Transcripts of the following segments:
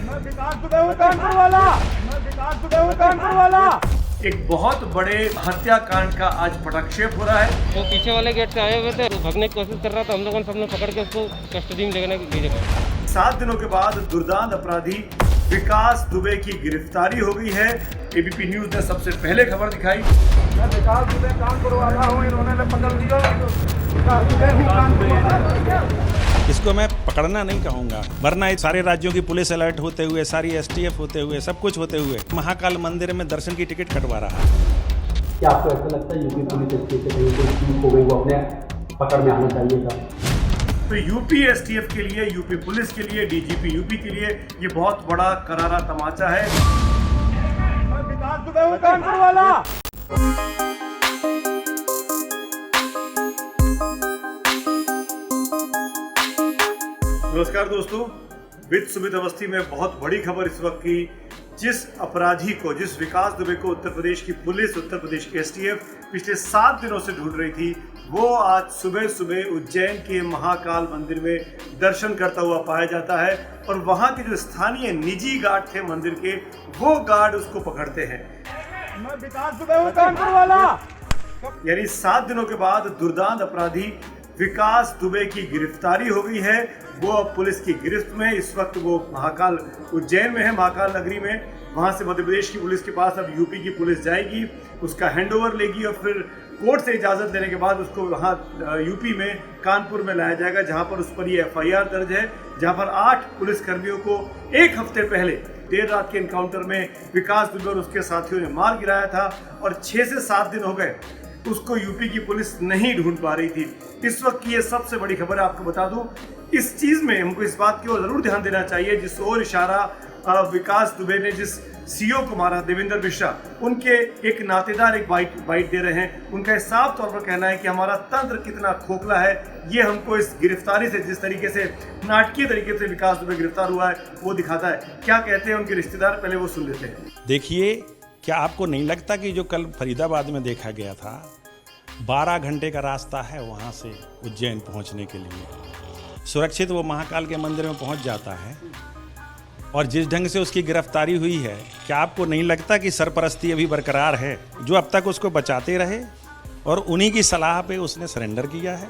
मैं विकास दुबे हूं कानपुर वाला, मैं विकास दुबे हूं कानपुर वाला। एक बहुत बड़े हत्याकांड का आज पटाक्षेप हो रहा है। वो पीछे वाले गेट से आए हुए थे, भागने की कोशिश कर रहा था। हम लोगों ने सबने पकड़ के उसको कस्टडी में लेने की जगह 7 दिनों के बाद दुर्दांत अपराधी विकास दुबे की गिरफ्तारी हो गई है। एबीपी न्यूज ने सबसे पहले खबर दिखाई। मैं विकास दुबे कानपुर वाला हूं, इन्होंने पकड़ लिया। विकास दुबे हूं कानपुर वाला। इसको मैं पकड़ना नहीं कहूँगा, वरना सारे राज्यों की पुलिस अलर्ट होते हुए, सारी एसटीएफ होते हुए, सब कुछ होते हुए महाकाल मंदिर में दर्शन की टिकट कटवा रहा है। क्या आपको ऐसा लगता है यूपी पुलिस स्टेशन कहीं कोई चूक हो गई, वो अपने पकड़ में आना चाहिए था? तो यूपी एसटीएफ के लिए, यूपी पुलिस के लिए, डीजीपी यूपी के लिए ये बहुत बड़ा करारा तमाचा है। मैं विकास दुबे हूं कानपुर वाला। नमस्कार दोस्तों, विद सुमित अवस्थी में बहुत बड़ी खबर इस वक्त की। जिस अपराधी को, जिस विकास दुबे को उत्तर प्रदेश की पुलिस, उत्तर प्रदेश की एसटीएफ पिछले 7 दिनों से ढूंढ रही थी, वो आज सुबह सुबह उज्जैन के महाकाल मंदिर में दर्शन करता हुआ पाया जाता है। और वहाँ के जो स्थानीय निजी गार्ड थे मंदिर के, वो गार्ड उसको पकड़ते हैं। मैं विकास दुबे हूं कानपुर वाला। यानी 7 दिनों के बाद दुर्दांत अपराधी विकास दुबे की गिरफ्तारी हो गई है। वो अब पुलिस की गिरफ्त में, इस वक्त वो महाकाल उज्जैन में है, महाकाल नगरी में। वहाँ से मध्य प्रदेश की पुलिस के पास अब यूपी की पुलिस जाएगी, उसका हैंडओवर लेगी और फिर कोर्ट से इजाज़त लेने के बाद उसको वहाँ यूपी में कानपुर में लाया जाएगा, जहाँ पर उस पर ये एफआईआर दर्ज है, जहाँ पर 8 पुलिसकर्मियों को 1 हफ्ते पहले देर रात के एनकाउंटर में विकास दुबे और उसके साथियों ने मार गिराया था। और 6 से 7 दिन हो गए उसको यूपी की पुलिस नहीं ढूंढ पा रही थी। इस वक्त की ये सबसे बड़ी खबर है, आपको बता दूं। इस चीज़ में हमको इस बात की ओर जरूर ध्यान देना चाहिए, जिस ओर इशारा विकास दुबे ने जिस सीईओ को मारा, देवेंद्र मिश्रा, उनके एक नातेदार एक बाइट दे रहे हैं। उनका साफ तौर पर कहना है कि हमारा तंत्र कितना खोखला है, ये हमको इस गिरफ्तारी से, जिस तरीके से नाटकीय तरीके से विकास दुबे गिरफ्तार हुआ है, वो दिखाता है। क्या कहते हैं उनके रिश्तेदार, पहले वो सुन लेते हैं। देखिए, क्या आपको नहीं लगता कि जो कल फरीदाबाद में देखा गया था, 12 घंटे का रास्ता है वहाँ से उज्जैन पहुँचने के लिए, सुरक्षित वो महाकाल के मंदिर में पहुँच जाता है। और जिस ढंग से उसकी गिरफ्तारी हुई है, क्या आपको नहीं लगता कि सरपरस्ती अभी बरकरार है, जो अब तक उसको बचाते रहे और उन्हीं की सलाह पे उसने सरेंडर किया है?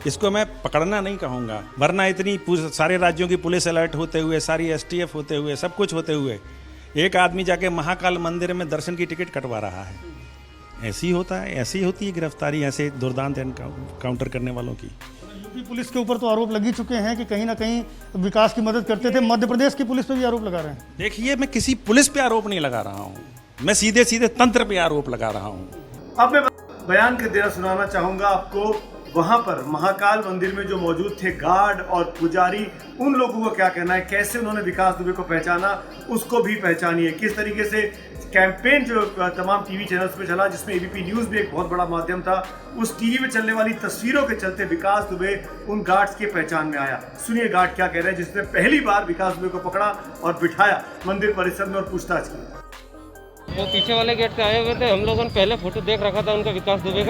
इसको मैं पकड़ना नहीं कहूँगा, वरना इतनी सारे राज्यों की पुलिस अलर्ट होते हुए, सारी एसटीएफ होते हुए, सब कुछ होते हुए एक आदमी जाके महाकाल मंदिर में दर्शन की टिकट कटवा रहा है। ऐसी होता है, ऐसी होती है गिरफ्तारी ऐसे दुर्दांत एनकाउंटर करने वालों की। यूपी पुलिस के ऊपर तो आरोप लग ही चुके हैं कि कहीं ना कहीं विकास की मदद करते थे। मध्य प्रदेश की पुलिस पे भी आरोप लगा रहे हैं। देखिए, मैं किसी पुलिस पे आरोप नहीं लगा रहा हूँ, मैं सीधे सीधे तंत्र पे आरोप लगा रहा हूँ। अब मैं बयान के देना सुनाना चाहूंगा आपको। वहां पर महाकाल मंदिर में जो मौजूद थे गार्ड और पुजारी, उन लोगों का क्या कहना है, कैसे उन्होंने विकास दुबे को पहचाना, उसको भी पहचानिए। किस तरीके से कैंपेन जो तमाम टीवी चैनल्स पे चला, जिसमें एबीपी न्यूज़ भी एक बहुत बड़ा माध्यम था, उस टीवी में चलने वाली तस्वीरों के चलते विकास दुबे उन गार्ड्स के पहचान में आया। सुनिए गार्ड क्या कह रहे हैं, जिसने पहली बार विकास दुबे को पकड़ा और बिठाया मंदिर परिसर में और पूछताछ की। वो पीछे वाले गेट से आए हुए थे। हम लोगों ने पहले फोटो देख रखा था उनका, विकास दुबे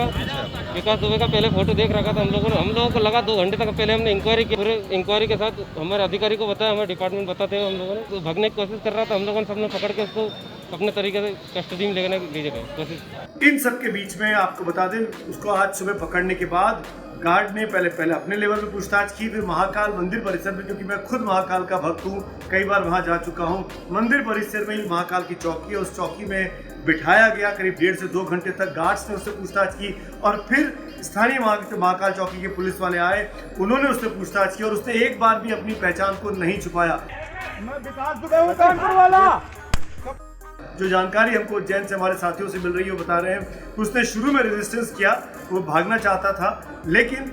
का पहले फोटो देख रखा था हम लोगों को लगा 2 घंटे तक पहले हमने इंक्वायरी की। पूरे इंक्वायरी के साथ हमारे अधिकारी को बताया, हमारे डिपार्टमेंट बताते हुए हम लोगों ने तो भागने की कोशिश कर रहा था। हम लोगों ने सबने पकड़ के उसको अपने तरीके से कस्टडी में लेने की कोशिश। इन सब के बीच में आपको बता दें, उसको आज सुबह पकड़ने के बाद गार्ड ने पहले अपने लेवल पे पूछताछ की, फिर महाकाल मंदिर परिसर में, क्योंकि मैं खुद महाकाल का भक्त हूँ, कई बार वहाँ जा चुका हूँ। मंदिर परिसर में ही महाकाल की चौकी है, उस चौकी में बिठाया गया। करीब 1.5 से 2 घंटे तक गार्ड्स ने उससे पूछताछ की और फिर स्थानीय महाकाल चौकी के पुलिस वाले आए, उन्होंने उससे पूछताछ की और उसने एक बार भी अपनी पहचान को नहीं छुपाया। मैं विकास दुबे हूं कानपुर वाला। जो जानकारी हमको उज्जैन से हमारे साथियों से मिल रही है, वो बता रहे हैं उसने शुरू में रेजिस्टेंस किया, वो भागना चाहता था, लेकिन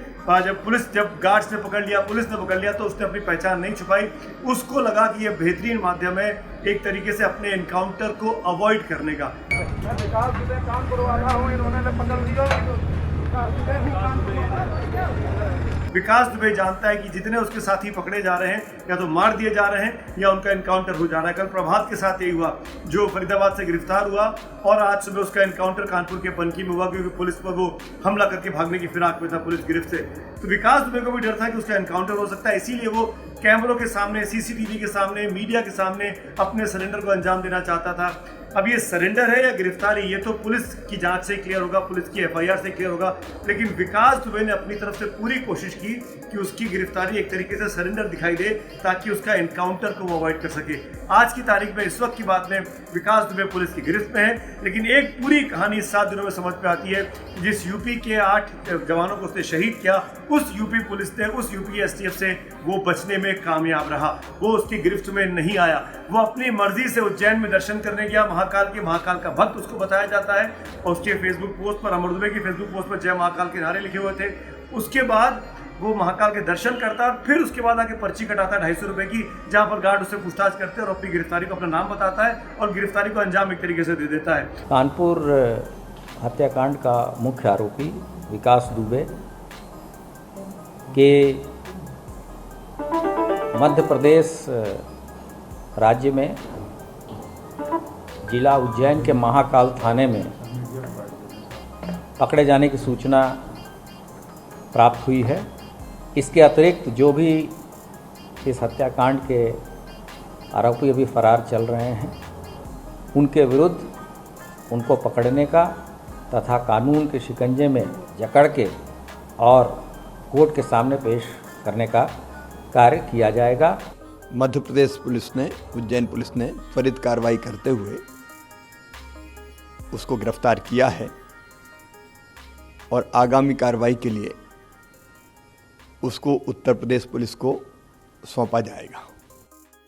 जब गार्ड्स ने पकड़ लिया, पुलिस ने पकड़ लिया, तो उसने अपनी पहचान नहीं छुपाई। उसको लगा कि यह बेहतरीन माध्यम है एक तरीके से अपने एनकाउंटर को अवॉइड करने का। मैं विकास दुबे कानपुर वाला हूं, इन्होंने पकड़ लिया। विकास दुबे हूं कानपुर वाला। विकास दुबे जानता है कि जितने उसके साथी पकड़े जा रहे हैं, या तो मार दिए जा रहे हैं या उनका एनकाउंटर हो जा रहा है। कल प्रभात के साथ यही हुआ, जो फरीदाबाद से गिरफ्तार हुआ, और आज सुबह उसका एनकाउंटर कानपुर के पनकी में हुआ, क्योंकि पुलिस पर वो हमला करके भागने की फिराक में था पुलिस गिरफ्त से। तो विकास दुबे को भी डर था कि उसका एनकाउंटर हो सकता है, इसीलिए वो कैमरों के सामने, सीसीटीवी के सामने, मीडिया के सामने अपने सरेंडर को अंजाम देना चाहता था। अब ये सरेंडर है या गिरफ्तारी, ये तो पुलिस की जांच से क्लियर होगा, पुलिस की एफआईआर से क्लियर होगा। लेकिन विकास दुबे ने अपनी तरफ से पूरी कोशिश की कि उसकी गिरफ्तारी एक तरीके से सरेंडर दिखाई दे, ताकि उसका एनकाउंटर को वो अवॉइड कर सके। आज की तारीख में, इस वक्त की बात में, विकास दुबे पुलिस की गिरफ्त में है। लेकिन एक पूरी कहानी 7 दिनों में समझ में आती है। जिस यूपी के 8 जवानों को उसने शहीद किया, उस यूपी पुलिस ने, उस यूपी एसटीएफ से वो बचने में कामयाब रहा। वो उसकी गिरफ्त में नहीं आया। वो अपनी मर्जी से उज्जैन में दर्शन करने गया, महाकाल का भक्त उसको बताया जाता है। और उसके फेसबुक पोस्ट पर, अमर दुबे की फेसबुक पोस्ट पर जय महाकाल के नारे लिखे हुए थे। उसके बाद वो महाकाल के दर्शन करता है, फिर उसके बाद आके पर्ची कटाता है 250 रुपए की, जहां पर गार्ड उससे पूछताछ करते हैं और अपनी गिरफ्तारी को, अपना नाम बताता है और गिरफ्तारी को अंजाम एक तरीके से दे देता है। कानपुर हत्याकांड का मुख्य आरोपी विकास दुबे के मध्य प्रदेश राज्य में जिला उज्जैन के महाकाल थाने में पकड़े जाने की सूचना प्राप्त हुई है। इसके अतिरिक्त जो भी इस हत्याकांड के आरोपी अभी फरार चल रहे हैं, उनके विरुद्ध उनको पकड़ने का तथा कानून के शिकंजे में जकड़ के और कोर्ट के सामने पेश करने का कार्य किया जाएगा। मध्य प्रदेश पुलिस ने, उज्जैन पुलिस ने त्वरित कार्रवाई करते हुए उसको गिरफ्तार किया है और आगामी कार्रवाई के लिए उसको उत्तर प्रदेश पुलिस को सौंपा जाएगा।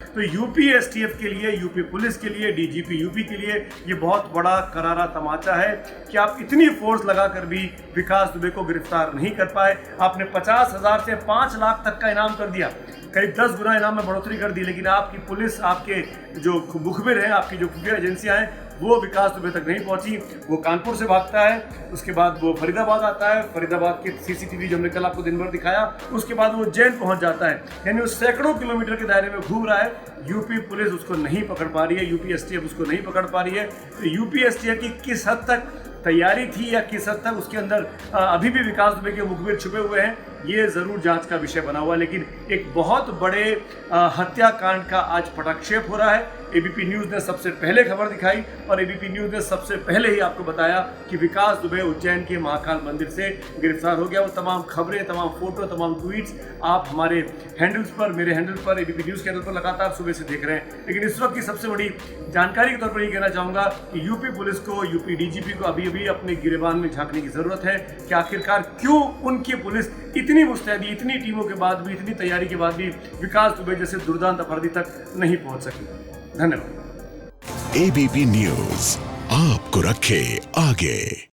तो यूपी एसटीएफ के लिए, यूपी पुलिस के लिए, डीजीपी यूपी के लिए ये बहुत बड़ा करारा तमाचा है कि आप इतनी फोर्स लगाकर भी विकास दुबे को गिरफ्तार नहीं कर पाए। आपने 50,000 से 5 लाख तक का इनाम कर दिया, करीब 10 गुना इनाम में बढ़ोतरी कर दी, लेकिन आपकी पुलिस, आपके जो मुखबिर हैं, आपकी जो खुफिया एजेंसियां हैं, वो विकास दुबे तक नहीं पहुंची। वो कानपुर से भागता है, उसके बाद वो फरीदाबाद आता है, फरीदाबाद के सीसीटीवी जो हमने कल आपको दिन भर दिखाया, उसके बाद वो उज्जैन पहुंच जाता है। यानी वो सैकड़ों किलोमीटर के दायरे में घूम रहा है। यूपी पुलिस उसको नहीं पकड़ पा रही है, यूपी एसटीएफ उसको नहीं पकड़ पा रही है। तो यूपी एसटीएफ की किस हद तक तैयारी थी या किस हद तक उसके अंदर अभी भी विकास दुबे के मुखबिर छुपे हुए हैं, ये ज़रूर जांच का विषय बना हुआ है। लेकिन एक बहुत बड़े हत्याकांड का आज पटाक्षेप हो रहा है। एबीपी न्यूज़ ने सबसे पहले खबर दिखाई और एबीपी न्यूज़ ने सबसे पहले ही आपको बताया कि विकास दुबे उज्जैन के महाकाल मंदिर से गिरफ्तार हो गया। वो तमाम खबरें, तमाम फोटो, तमाम ट्वीट्स आप हमारे हैंडल्स पर, मेरे हैंडल पर, एबीपी न्यूज़ के हैंडल पर लगातार सुबह से देख रहे हैं। लेकिन इस वक्त की सबसे बड़ी जानकारी के तौर पर ये कहना चाहूँगा कि यूपी पुलिस को, यूपी डीजीपी को अभी अभी अपने गिरेबान में झांकने की ज़रूरत है कि आखिरकार क्यों उनकी पुलिस इतनी मुस्तैदी, इतनी टीमों के बाद भी, इतनी तैयारी के बाद भी विकास दुबे जैसे दुर्दांत अपराधी तक नहीं पहुंच सकी। धन्यवाद। एबीपी न्यूज़ आपको रखे आगे।